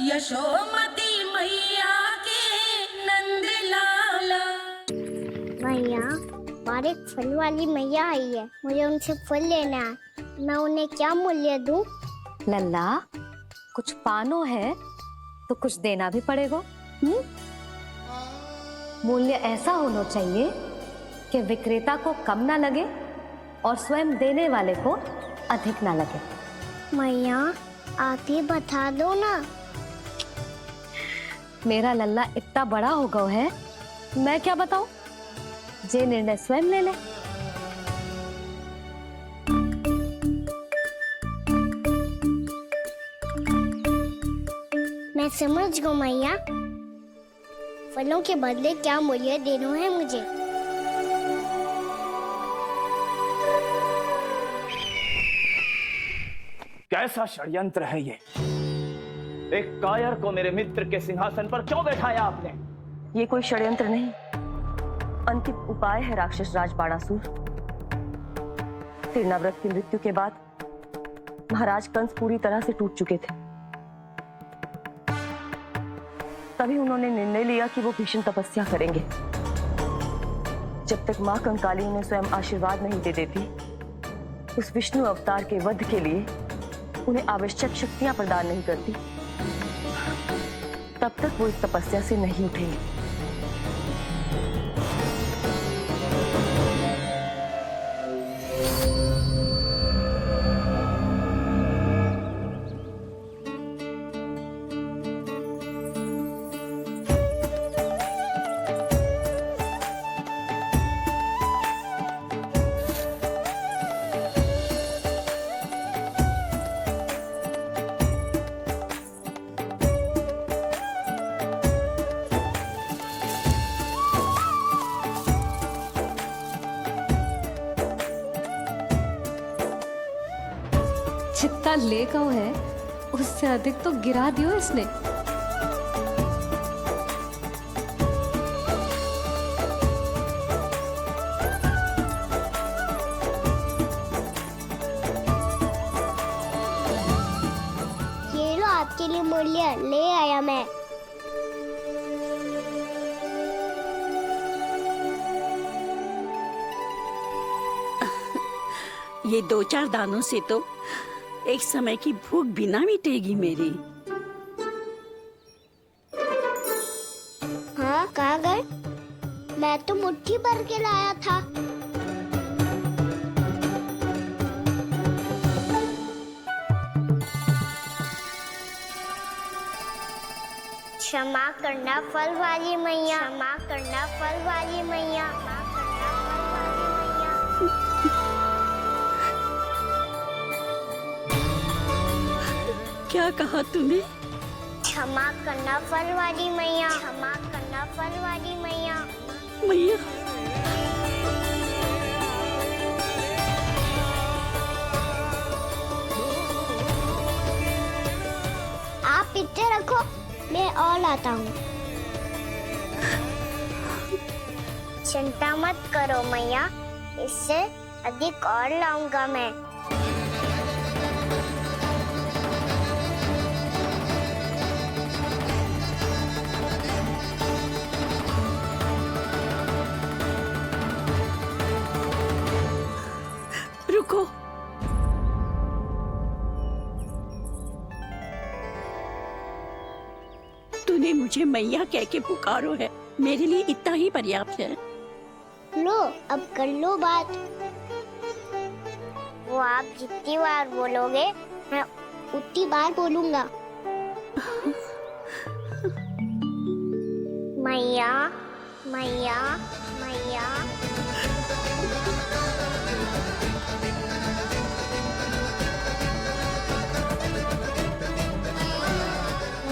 यशोमती मैया के नंद लाला। भैया, हमारे एक फल वाली मैया आई है, मुझे उनसे फल लेना है। मैं उन्हें क्या मूल्य दूं? लल्ला, कुछ पानो है तो कुछ देना भी पड़ेगा। मूल्य ऐसा होना चाहिए कि विक्रेता को कम ना लगे और स्वयं देने वाले को अधिक ना लगे। मैया, आप ही बता दो ना। मेरा लल्ला इतना बड़ा हो गया है, मैं क्या बताऊं? जे निर्णय स्वयं ले ले। मैं समझ गई मैया, फलों के बदले क्या मूल्य देना है मुझे। कैसा षड्यंत्र है ये? एक कायर को मेरे मित्र के सिंहासन पर क्यों बैठाया आपने? ये कोई षड्यंत्र नहीं, अंतिम उपाय है राक्षस राज बाणासुर। तिरनाव्रत की मृत्यु के बाद महाराज कंस पूरी तरह से टूट चुके थे। तभी उन्होंने निर्णय लिया कि वो भीषण तपस्या करेंगे। जब तक मां कंकाली उन्हें स्वयं आशीर्वाद नहीं दे देती, उस विष्णु अवतार के वध के लिए उन्हें आवश्यक शक्तियां प्रदान नहीं करती, तब तक वो इस तपस्या से नहीं उठेंगे। जितना ले गया है उससे अधिक तो गिरा दियो इसने। ये लो आपके लिए मूल्य, ले आया मैं। ये 2-4 दानों से तो एक समय की भूख भी ना मिटेगी मेरी। हाँ, कहाँ गए? मैं तो मुट्ठी भर के लाया था। क्षमा करना फल वाली मैया, क्षमा करना फल वाली मैया, क्षमा करना फल वाली मैया। क्या कहा तूने? क्षमा करना फल वाली मैया, क्षमा करना फल वाली मैया। मैया, आप इतने रखो, मैं और लाता हूँ। चिंता मत करो मैया, इससे अधिक और लाऊंगा मैं। रुको। तूने मुझे मैया कह के पुकारो है, मेरे लिए इतना ही पर्याप्त है। लो, अब कर लो बात। वो आप जितनी बार बोलोगे, मैं उतनी बार बोलूंगा। मैया, मैया, मैया।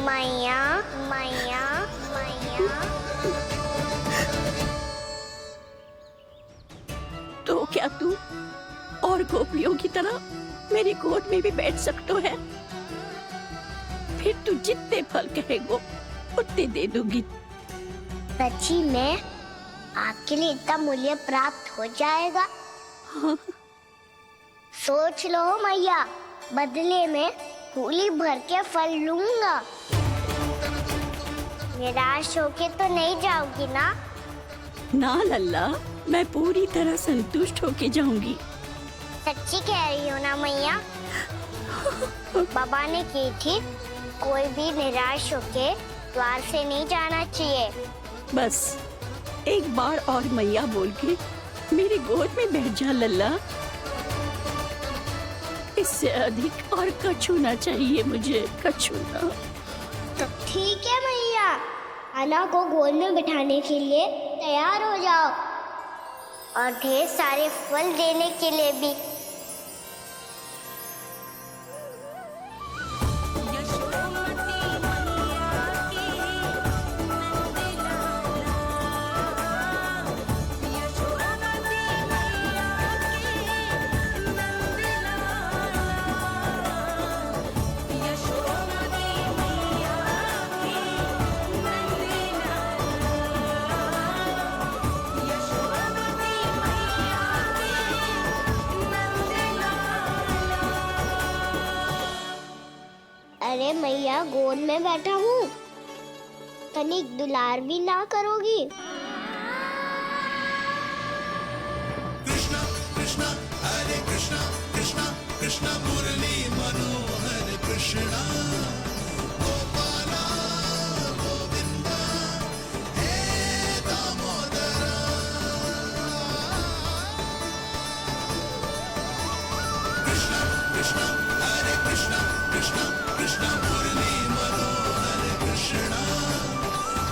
मैया, मैया, मैया। तो क्या तू और गोपियों की तरह मेरी गोद में भी बैठ सकते है? फिर तू जितने फल कहेगो उतने दे दूंगी। सच्ची में आपके लिए इतना मूल्य प्राप्त हो जाएगा? हाँ। सोच लो मैया, बदले में फूली भर के फल लूंगा। निराश होके तो नहीं जाओगी ना? ना लल्ला, मैं पूरी तरह संतुष्ट होके जाऊंगी। सच्ची कह रही हो ना मैया? बाबा ने की थी, कोई भी निराश होके द्वार से नहीं जाना चाहिए। बस एक बार और मैया बोल के मेरी गोद में बैठ जा लल्ला। इससे अधिक और कछु ना चाहिए मुझे, कछु ना। ठीक है मैया, आना को गोद में बिठाने के लिए तैयार हो जाओ और ढेर सारे फल देने के लिए भी। अरे मैया, गोद में बैठा हूँ, तनिक दुलार भी ना करोगी? कृष्णा कृष्णा हरे कृष्णा कृष्णा कृष्णा मुरली मनोहर कृष्णा गोपाला गोविंदा हे दामोदरा। कृष्णा कृष्णा हरे कृष्णा कृष्णा कृष्णा मुरली मनोहर कृष्णा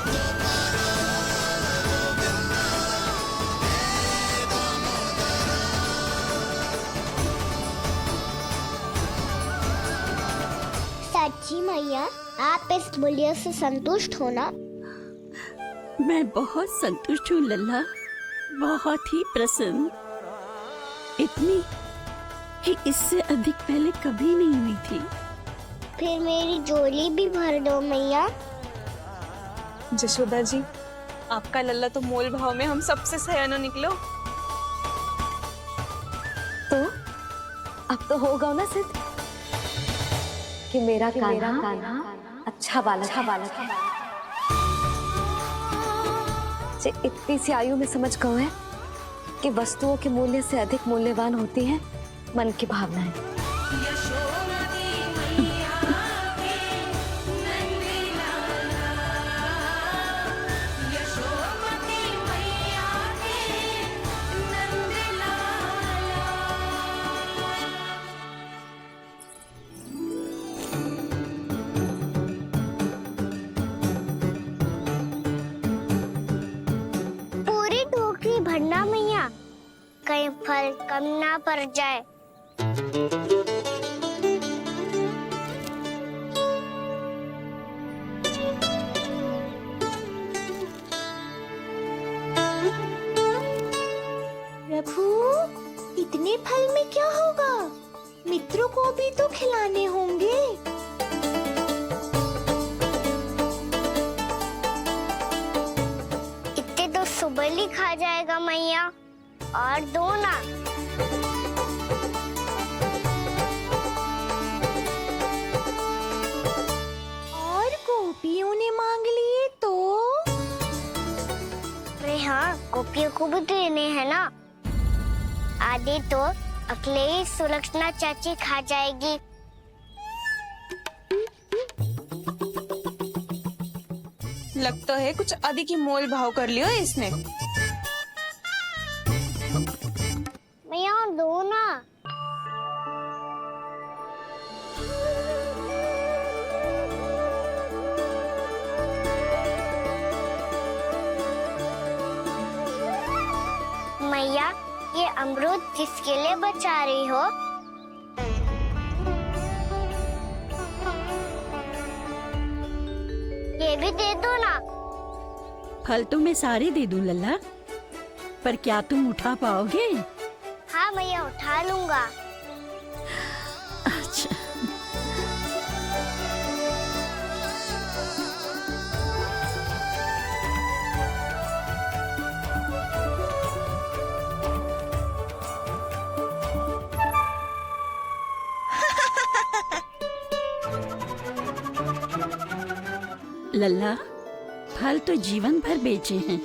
गोपाला गोविंदा हे दामोदरा। सच्ची मैया, आप इस मूल्य से संतुष्ट हो ना? मैं बहुत संतुष्ट हूँ लल्ला, बहुत ही प्रसन्न। इतनी कि इससे अधिक पहले कभी नहीं हुई थी। फिर मेरी झोली भी भर दो मैया। जशोदा जी, आपका लल्ला तो मोल भाव में हम सबसे सयाना निकलो। तो अब तो होगा ना सिद्ध कि मेरा कान्हा अच्छा बालक है। जे इतनी सी आयु में समझ गए है कि वस्तुओं के मूल्य से अधिक मूल्यवान होती है मन की भावनाएं। पूरी टोकरी भरना मैया, कहीं फल कम ना पड़ जाए। प्रभु, इतने फल में क्या होगा? मित्रों को भी तो खिलाने होंगे। इतने तो सुबह ही खा जाएगा मैया, और दो ना। और गोपियों ने मांग लिए तो? अरे हाँ, गोपियों को भी देने हैं ना। आधे तो अकेले ही सुलक्षणा चाची खा जाएगी। लगता है कुछ अधिक ही मोल भाव कर लियो इसने। मैया और दो ना। मैया, ये अमरूद किसके लिए बचा रही हो? ये भी दे दो ना। फल तो मैं सारे दे दूं लल्ला, पर क्या तुम उठा पाओगे? हाँ मैया, उठा लूंगा। अच्छा। लल्ला, फल तो जीवन भर बेचे हैं,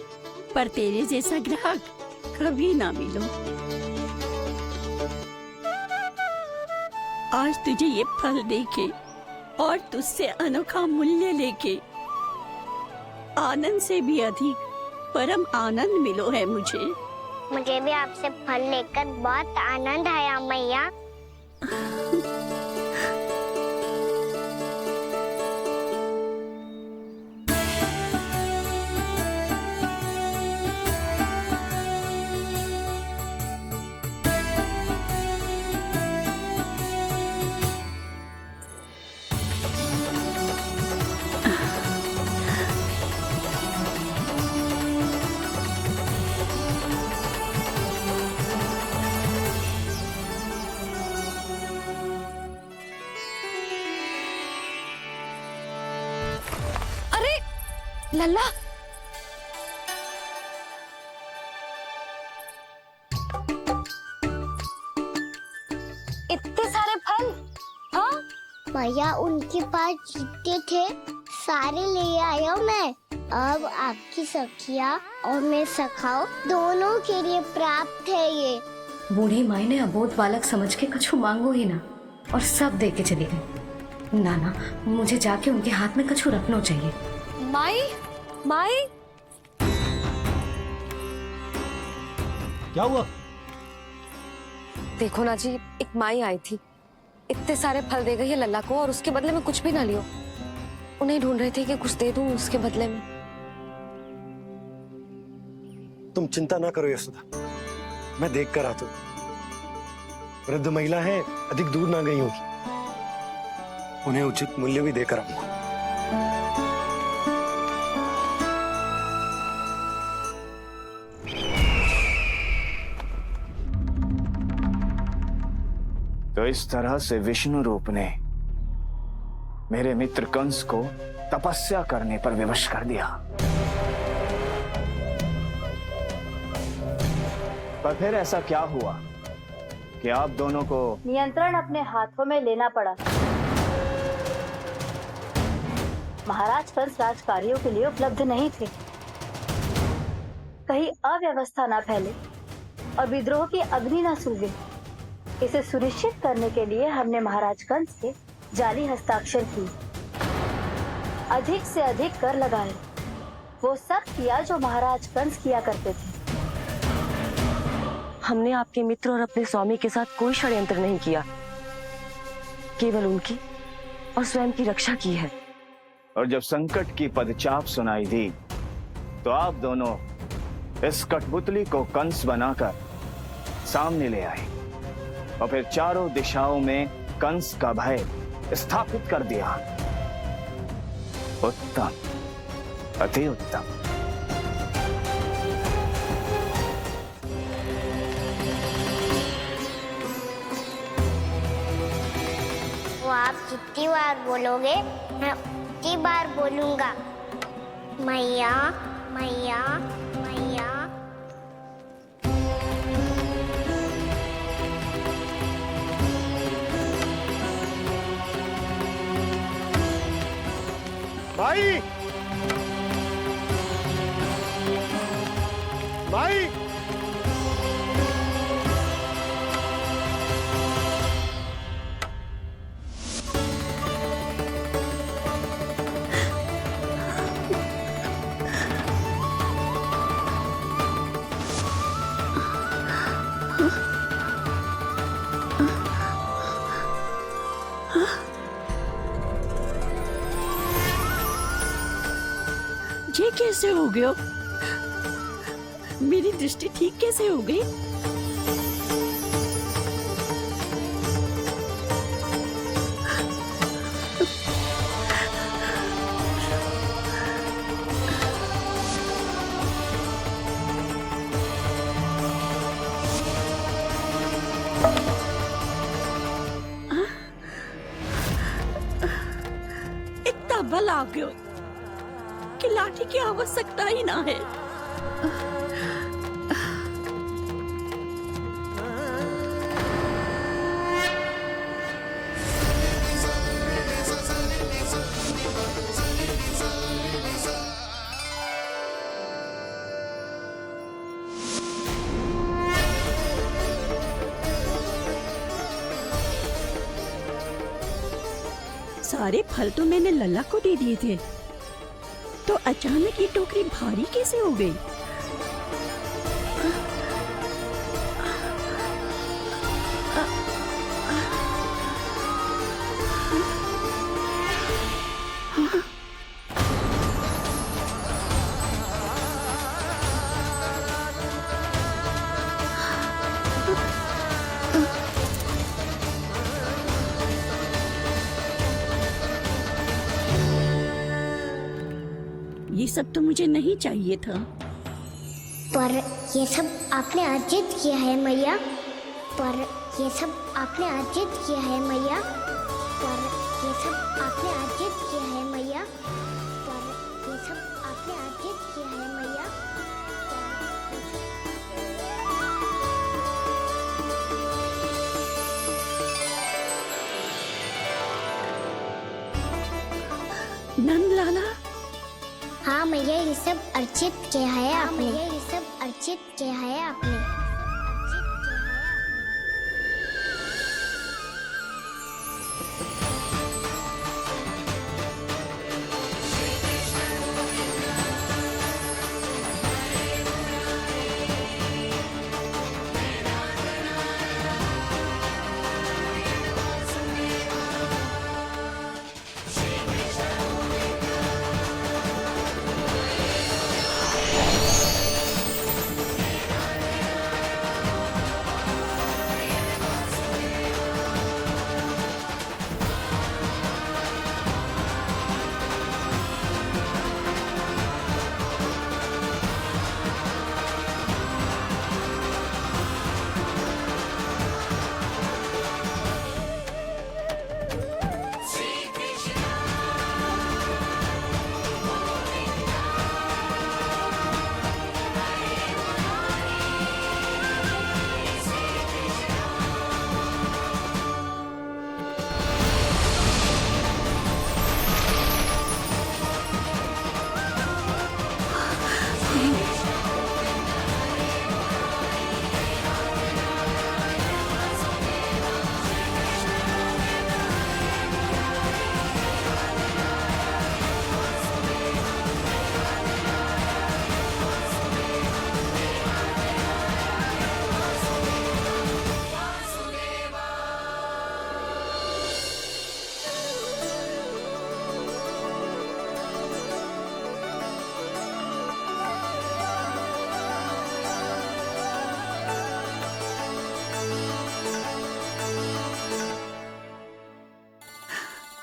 पर तेरे जैसा ग्राहक कभी ना मिलो। आज तुझे ये फल देके और तुझसे अनोखा मूल्य लेके आनंद से भी अधिक परम आनंद मिलो है मुझे। मुझे भी आपसे फल लेकर बहुत आनंद आया मैया। लल्ला, इतने सारे फल? हाँ भैया उनके पास जितने थे सारे ले आया मैं। अब आपकी सखिया और मैं सखाओ दोनों के लिए प्राप्त है ये। बूढ़ी माई ने अबोध बालक समझ के कछु मांगो ही ना और सब दे के चली गई। नाना, मुझे जाके उनके हाथ में कछु रखना चाहिए। माई, माई, क्या हुआ? देखो ना जी, एक माई आई थी, इतने सारे फल दे गई है लल्ला को और उसके बदले में कुछ भी ना लियो। उन्हें ढूंढ रही थी कि कुछ दे दूं उसके बदले में। तुम चिंता ना करो यशोदा, मैं देख कर आता हूँ। वृद्ध महिला है, अधिक दूर ना गई होगी, उन्हें उचित मूल्य भी देकर आऊंगा। तो इस तरह से विष्णु रूप ने मेरे मित्र कंस को तपस्या करने पर विवश कर दिया। पर फिर ऐसा क्या हुआ कि आप दोनों को नियंत्रण अपने हाथों में लेना पड़ा। महाराज कंस राजकार्यों के लिए उपलब्ध नहीं थे। कहीं अव्यवस्था न फैले और विद्रोह की अग्नि न सूझे, इसे सुनिश्चित करने के लिए हमने महाराज कंस के जाली हस्ताक्षर किए, अधिक से अधिक कर लगाए। वो सब किया जो महाराज कंस किया करते थे। हमने आपके मित्र और अपने स्वामी के साथ कोई षड्यंत्र नहीं किया, केवल उनकी और स्वयं की रक्षा की है। और जब संकट की पदचाप सुनाई दी तो आप दोनों इस कठपुतली को कंस बनाकर सामने ले आए और फिर चारों दिशाओं में कंस का भय स्थापित कर दिया। उत्तम, अति उत्तम। वो आप जितनी बार बोलोगे मैं उतनी बार बोलूंगा। मैया मैया मैया। माई, माई, ये कैसे हो गया? मेरी दृष्टि ठीक कैसे हो गई? इतना बल आ गया कि लाठी की आवश्यकता ही ना है। सारे फल तो मैंने लल्ला को दे दिए थे, तो अचानक ये टोकरी भारी कैसे हो गई? ये सब तो मुझे नहीं चाहिए था। पर ये सब आपने अर्जित किया है मैया। पर ये सब आपने अर्जित किया है मैया। पर ये सब आपने अर्जित किया है मैया। पर ये सब आपने अर्जित किया है मैया। नंद लाला, हाँ मैया, ये सब अर्जित किया है आपने। ये सब अर्जित किया है आपने।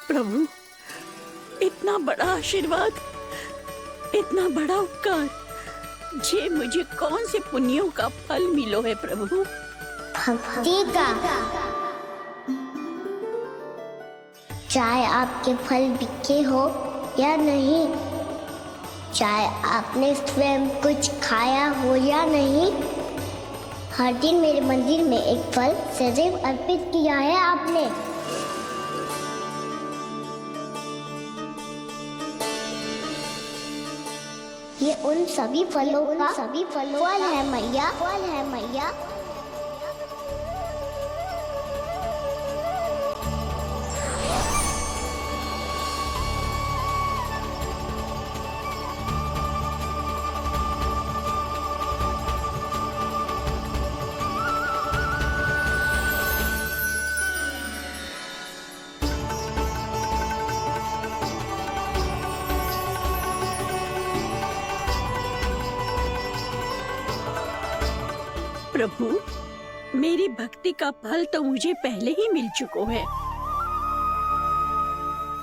प्रभु, इतना बड़ा आशीर्वाद, इतना बड़ा उपकार, जे मुझे कौन से पुण्यों का फल मिलो है प्रभु? भक्ति का। चाहे आपके फल बिके हो या नहीं, चाहे आपने स्वयं कुछ खाया हो या नहीं, हर दिन मेरे मंदिर में एक फल सदैव अर्पित किया है आपने। ये उन सभी फलों का फल है मैया। फल है मैया। प्रभु, मेरी भक्ति का फल तो मुझे पहले ही मिल चुका है।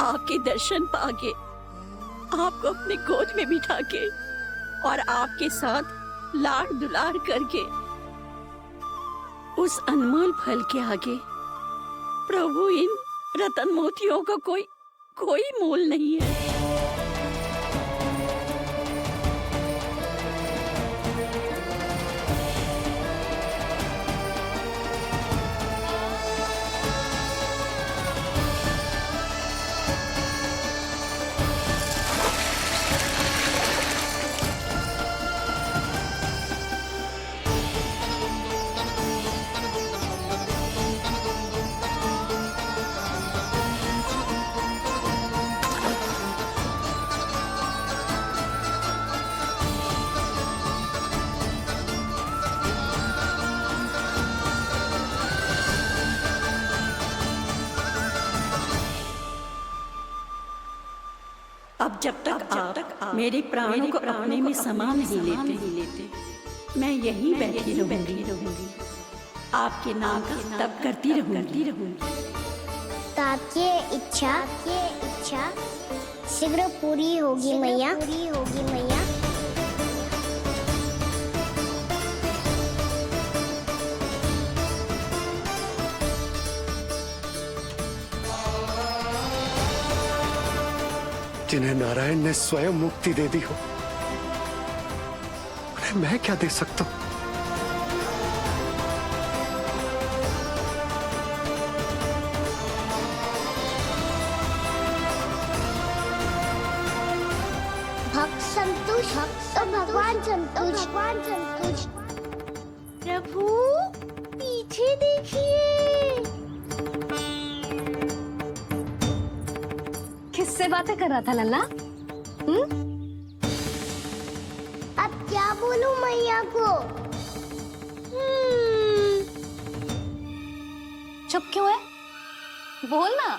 आपके दर्शन पाके, आपको अपने गोद में बिठा के और आपके साथ लाड़ दुलार करके, उस अनमोल फल के आगे प्रभु इन रतन मोतियों का कोई मोल नहीं है। अब जब तक आप मेरे प्राणों को अपने में समा नहीं लेते मैं यहीं बैठी रहूंगी आपके नाम का तप करती रहूंगी तो आपकी इच्छा शीघ्र पूरी होगी मैया। जिन्हें नारायण ने स्वयं मुक्ति दे दी हो, उन्हें मैं क्या दे सकता हूं? भक्त संतुष्ट तो भगवान संतुष्ट। प्रभु पीछे देखिए। किससे बातें कर रहा था लल्ला? अब क्या बोलूं मैया को? चुप क्यों है? बोल ना।